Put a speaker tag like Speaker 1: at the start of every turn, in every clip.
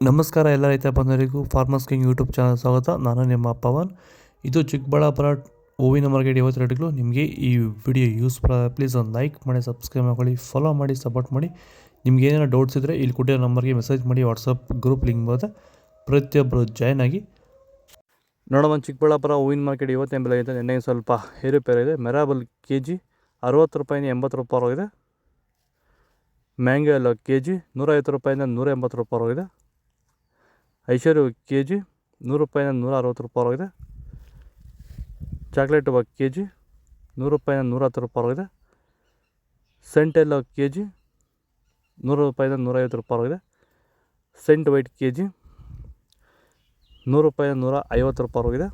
Speaker 1: ನಮಸ್ಕಾರ ಎಲ್ಲ ರೈತ ಬಂಧುಗಳಿಗೂ ಫಾರ್ಮರ್ಸ್ ಕಿಂಗ್ ಯೂಟ್ಯೂಬ್ ಚಾನಲ್ ಸ್ವಾಗತ. ನಾನು ನಿಮ್ಮ ಪವನ್. ಇದು ಚಿಕ್ಕಬಳ್ಳಾಪುರ ಹೂವಿನ ಮಾರ್ಕೆಟ್ ಇವತ್ತು ರೇಟ್ಗಳು. ನಿಮಗೆ ಈ ವಿಡಿಯೋ ಯೂಸ್ಫುಲ್ ಆದರೆ ಪ್ಲೀಸ್ ಒಂದು ಲೈಕ್ ಮಾಡಿ, ಸಬ್ಸ್ಕ್ರೈಬ್ ಮಾಡ್ಕೊಳ್ಳಿ, ಫಾಲೋ ಮಾಡಿ, ಸಪೋರ್ಟ್ ಮಾಡಿ. ನಿಮ್ಗೆ ಏನಾದ್ರು ಡೌಟ್ಸ್ ಇದ್ದರೆ ಇಲ್ಲಿ ಕೊಟ್ಟಿರೋ ನಂಬರ್ಗೆ ಮೆಸೇಜ್ ಮಾಡಿ. ವಾಟ್ಸಪ್ ಗ್ರೂಪ್ ಲಿಂಕ್ ಬರುತ್ತೆ, ಪ್ರತಿಯೊಬ್ಬರು ಜಾಯ್ನ್ ಆಗಿ. ನೋಡೋಣ, ಚಿಕ್ಕಬಳ್ಳಾಪುರ ಹೂವಿನ ಮಾರ್ಕೆಟ್ ಇವತ್ತಿನ ಬೆಲೆ ಇದೆ. ನೆನ್ನೆ ಸ್ವಲ್ಪ ಏರುಪೇರು ಇದೆ. ಮೆರಾಬಲ್ KG 60 ರೂಪಾಯಿಂದ 80 ರೂಪಾಯಿವರೆಗಿದೆ. ಮ್ಯಾಂಗೋ ಎಲ್ಲ KG 150 ರೂಪಾಯಿಂದ 180 ರೂಪಾಯಿವರೆಗಿದೆ. ಐಶ್ವರ್ಯ KG 100 ರೂಪಾಯಿಂದ 160 ರೂಪಾಯಿವರೆಗಿದೆ. ಚಾಕ್ಲೇಟ್ KG 100 ರೂಪಾಯಿಂದ 110 ರೂಪಾಯಿವರೆಗಿದೆ. ಸೆಂಟ್ ಎಲ್ಲ KG 100 ರೂಪಾಯಿಂದ 150 ರೂಪಾಯಿವರೆಗಿದೆ. ಸೆಂಟ್ ವೈಟ್ KG 100 ರೂಪಾಯಿಂದ 150 ರೂಪಾಯಿವರೆಗಿದೆ.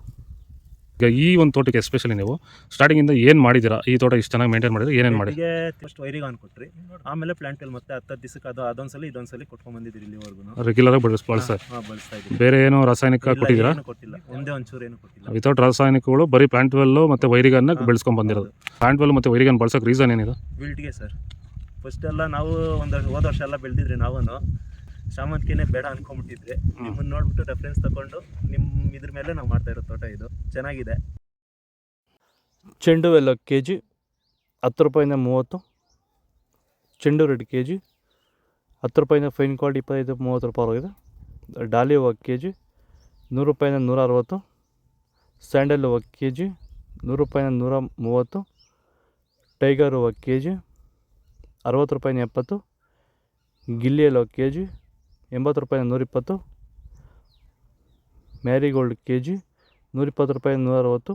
Speaker 2: ಈಗ ಈ ಒಂದು ತೋಟಕ್ಕೆ ಎಸ್ಪೆಷಲಿ ನೀವು ಸ್ಟಾರ್ಟಿಂಗಿಂದ ಏನು ಮಾಡಿದ್ದೀರಾ? ಈ ತೋಟ ಇಷ್ಟು ಚೆನ್ನಾಗಿ ಮೇಂಟೈನ್ ಮಾಡಿದ್ರೆ ಏನೇನು ಮಾಡಿ?
Speaker 3: ಫಸ್ಟ್ ವೈರಿಗೆ ಕೊಟ್ರಿ, ಆಮೇಲೆ ಪ್ಲಾಂಟ್ ಮತ್ತೆ 10 ದಿವಸಕ್ಕೆ ಅದೊಂದ್ಸಲಿ ಇದೊಂದ್ಸಲಿ ಕೊಟ್ಕೊಂಡ್ ಬಂದಿದ್ದೀರಿ. ಇಲ್ಲಿವರೆಗೂ
Speaker 2: ರೆಗ್ಯುಲರ್ ಆಗಿ ಬಳಸ್ತಾ
Speaker 3: ಇದ್ದೀವಿ.
Speaker 2: ಬೇರೆ ಏನು ರಾಸಾಯನಿಕ ಕೊಟ್ಟಿದ್ದೀರಾ?
Speaker 3: ಕೊಟ್ಟಿಲ್ಲ, ಒಂದೇ ಒಂಚೂರು ಏನು ಕೊಟ್ಟಿಲ್ಲ.
Speaker 2: ವಿತೌಟ್ ರಾಸಾಯನಿಕಗಳು ಬರೀ ಪ್ಲಾಂಟ್ ವೆಲ್ಲು ಮತ್ತು ವೈರಿಗನ್ನ ಬೆಳೆಸ್ಕೊಂಡು ಬಂದಿರೋದು. ಪ್ಲಾಂಟ್ ವೆಲ್ ಮತ್ತು ವೈರಿಗನ್ ಬಳಸೋಕೆ ರೀಸನ್ ಏನಿದೆ?
Speaker 3: ವಿಲ್ಟ್ಗೆ ಸರ್. ಫಸ್ಟ್ ಎಲ್ಲ ನಾವು ಹೋದ ವರ್ಷ ಎಲ್ಲ ಬೆಳೆದಿದ್ರಿ. ನಾವು ಶಾಮಂತಿಗೆನೇ ಬೇಡ ಅನ್ಕೊಂಡ್ಬಿಟ್ಟಿದ್ರಿ. ನಿಮ್ಮನ್ನು ನೋಡ್ಬಿಟ್ಟು ರೆಫರೆನ್ಸ್ ತಗೊಂಡು ನಿಮ್ಮ ಇದ್ರ ಮೇಲೆ ನಾವು ಮಾಡ್ತಾ ಇರೋ ತೋಟ ಇದು ಚೆನ್ನಾಗಿದೆ.
Speaker 1: ಚೆಂಡು ಎಲ್ಲ KG 10 ರೂಪಾಯಿಂದ 30. ಚೆಂಡು ರೆಡ್ KG 10 ರೂಪಾಯಿಂದ ಫೈನ್ ಕ್ವಾಲಿಟಿ 25-30 ರೂಪಾಯಿವರೆಗಿದೆ. ಡಾಲಿ ಹೂವು KG 100 ರೂಪಾಯಿಂದ 160. ಸ್ಯಾಂಡಲ್ ಹೂವು KG 100 ರೂಪಾಯಿಂದ 130. ಟೈಗರ್ ಹೂವು KG 60 ರೂಪಾಯಿಂದ 70. ಗಿಲ್ಲಿ ಎಲ್ಲ KG 80 ರೂಪಾಯಿಂದ 120. ಮ್ಯಾರಿಗೋಲ್ಡ್ KG 120 ರೂಪಾಯಿಂದ 160.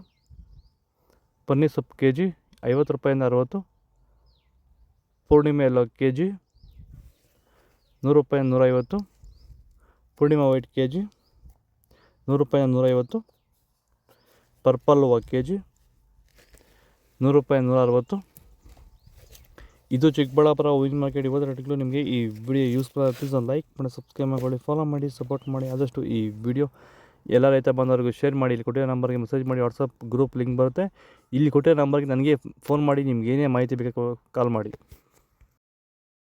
Speaker 1: ಪನ್ನೀರ್ ಸೊಪ್ಪು KG 50 ರೂಪಾಯಿಂದ 60. ಪೂರ್ಣಿಮೆ ಎಲ್ಲ KG 100 ರೂಪಾಯಿಂದ 150. ಪೂರ್ಣಿಮಾ ವೈಟ್ KG 100 ರೂಪಾಯಿಂದ 150. ಪರ್ಪಲ್ ಹೂವು KG 100 ರೂಪಾಯಿಂದ 160. ಇದು ಚಿಕ್ಕಬಳ್ಳಾಪುರ ಹೂವಿನ ಮಾರ್ಕೆಟ್ ಇವತ್ತು ರೇಟ್ಗಳು. ನಿಮಗೆ ಈ ವಿಡಿಯೋ ಯೂಸ್ಫುಲ್ ಆದರೆ ಪ್ಲೀಸ್ ಒಂದು ಲೈಕ್ ಮಾಡಿ, ಸಬ್ಸ್ಕ್ರೈಬ್ ಮಾಡ್ಕೊಳ್ಳಿ, ಫಾಲೋ ಮಾಡಿ, ಸಪೋರ್ಟ್ ಮಾಡಿ. ಆದಷ್ಟು ಈ ವಿಡಿಯೋ ಎಲ್ಲ ರೈತ ಬಂದವರಿಗೂ ಶೇರ್ ಮಾಡಿ. ಇಲ್ಲಿ ಕೊಟ್ಟಿರೋ ನಂಬರ್ಗೆ ಮೆಸೇಜ್ ಮಾಡಿ. ವಾಟ್ಸಪ್ ಗ್ರೂಪ್ ಲಿಂಕ್ ಬರುತ್ತೆ. ಇಲ್ಲಿ ಕೊಟ್ಟಿರೋ ನಂಬರ್ಗೆ ನನಗೆ ಫೋನ್ ಮಾಡಿ. ನಿಮ್ಗೆ ಏನೇ ಮಾಹಿತಿ ಬೇಕು ಕಾಲ್ ಮಾಡಿ.